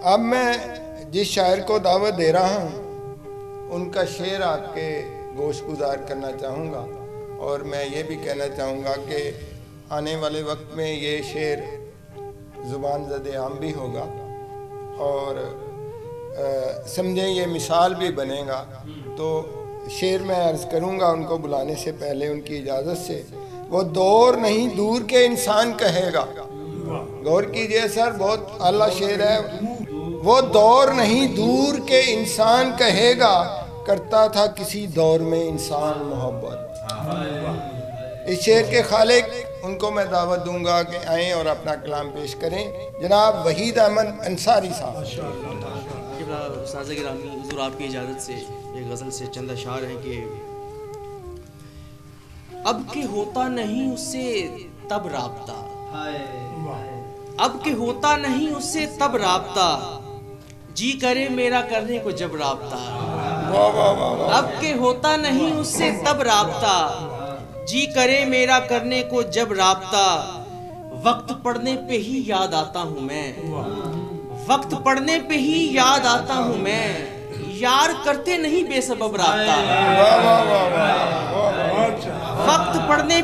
اب میں جس شاعر کو دعوت دے رہا ہوں ان کا شعر آپ کے گوش گزار کرنا چاہوں گا، اور میں یہ بھی کہنا چاہوں گا کہ آنے والے وقت میں یہ شعر زبان زد عام بھی ہوگا اور سمجھیں یہ مثال بھی بنے گا۔ تو شعر میں عرض کروں گا ان کو بلانے سے پہلے ان کی اجازت سے۔ وہ دور نہیں دور کے انسان کہے گا، غور کیجئے سر، بہت اعلیٰ شعر ہے۔ وہ دور نہیں دور کے انسان کہے گا، کرتا تھا کسی دور میں انسان محبت۔ اس شعر کے خالق ان کو میں دعوت دوں گا کہ آئیں اور اپنا کلام پیش کریں، جناب وحید احمد انصاری صاحب۔ استاذ گرامی، حضور آپ کی اجازت سے ایک غزل سے چند اشعار ہیں کہ اب کہ ہوتا نہیں اس سے تب رابطہ، اب کہ ہوتا نہیں اس سے تب رابطہ، جی کرے میرا کرنے کو جب رابطہ۔ اب کہ ہوتا نہیں اس سے تب رابطہ، جی کرے میرا کرنے کو جب رابطہ، وقت پڑنے پہ ہی یاد آتا ہوں میں، وقت پڑنے پہ ہی یاد آتا ہوں میں، یار کرتے نہیں بے سبب رابطہ۔ وقت پڑنے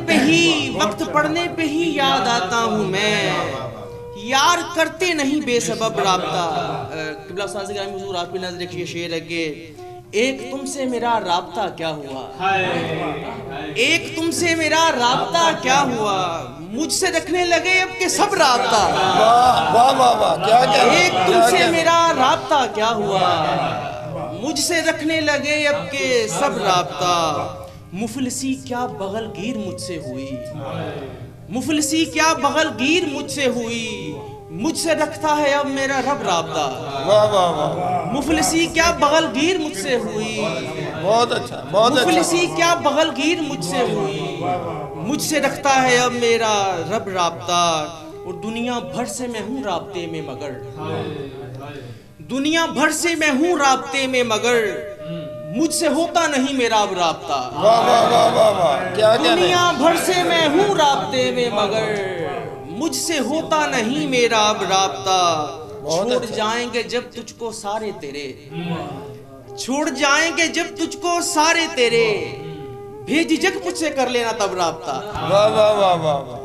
پہ ہی یاد آتا ہوں میں، یار کرتے نہیں بے سبب رابطہ۔ قبلہ استاذ گرامی حضور آپ کی نظر ایک یہ شعر ہے کہ ایک تم سے میرا رابطہ کیا ہوا، ایک تم سے میرا رابطہ کیا ہوا، مجھ سے رکھنے لگے اب کے سب رابطہ۔ ایک تم سے میرا رابطہ کیا ہوا، مجھ سے رکھنے لگے اب کے سب رابطہ، مفلسی کیا بغل گیر مجھ سے ہوئی، مفلسی کیا بغل گیر مجھ سے ہوئی، مجھ سے رکھتا ہے اب میرا رب رابطہ۔ مفلسی کیا بغل گیر مجھ سے ہوئی، بہت اچھا، بہت اچھا۔ مفلسی کیا بغل گیر مجھ سے ہوئی، مجھ سے رکھتا ہے اب میرا رب رابطہ، اور دنیا بھر سے میں ہوں رابطے میں مگر، دنیا بھر سے میں ہوں رابطے میں مگر، مجھ سے ہوتا نہیں میرا اب رابطہ۔ دنیا بھر سے میں ہوں رابطے میں مگر، مجھ سے ہوتا نہیں میرا اب رابطہ، چھوڑ جائیں گے جب تجھ کو سارے تیرے، چھوڑ جائیں گے جب تجھ کو سارے تیرے، بھیج جگ مجھ سے کر لینا تب رابطہ۔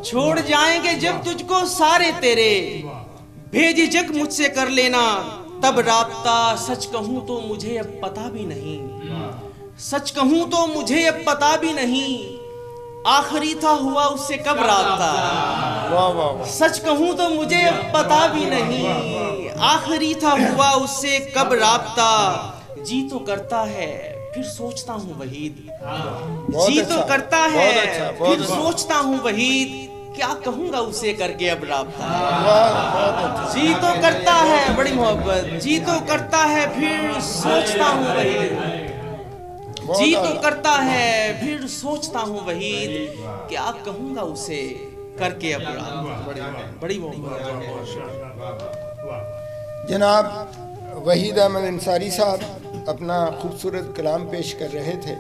چھوڑ جائیں گے جب تجھ کو سارے تیرے، بھیج جگ مجھ سے کر لینا تب رابطہ۔ سچ کہوں تو مجھے اب پتا بھی نہیں، سچ کہوں تو مجھے اب پتا بھی نہیں، آخری تھا ہوا اس سے کب رابطہ۔ سچ کہوں تو مجھے اب پتا بھی نہیں، آخری تھا ہوا اس سے کب رابطہ۔ جی تو کرتا ہے پھر سوچتا ہوں وحید، جی تو کرتا ہے پھر سوچتا ہوں وحید، کیا کہوں گا اسے کر کے اب رابطہ۔ جی تو کرتا ہے، بڑی محبت، جی تو کرتا ہے پھر سوچتا ہوں وحید، جی تو کرتا ہے پھر سوچتا ہوں وحید، کیا کہوں گا اسے کر کے اب رابطہ۔ بڑی محبت۔ جناب وحید احمد انصاری صاحب اپنا خوبصورت کلام پیش کر رہے تھے۔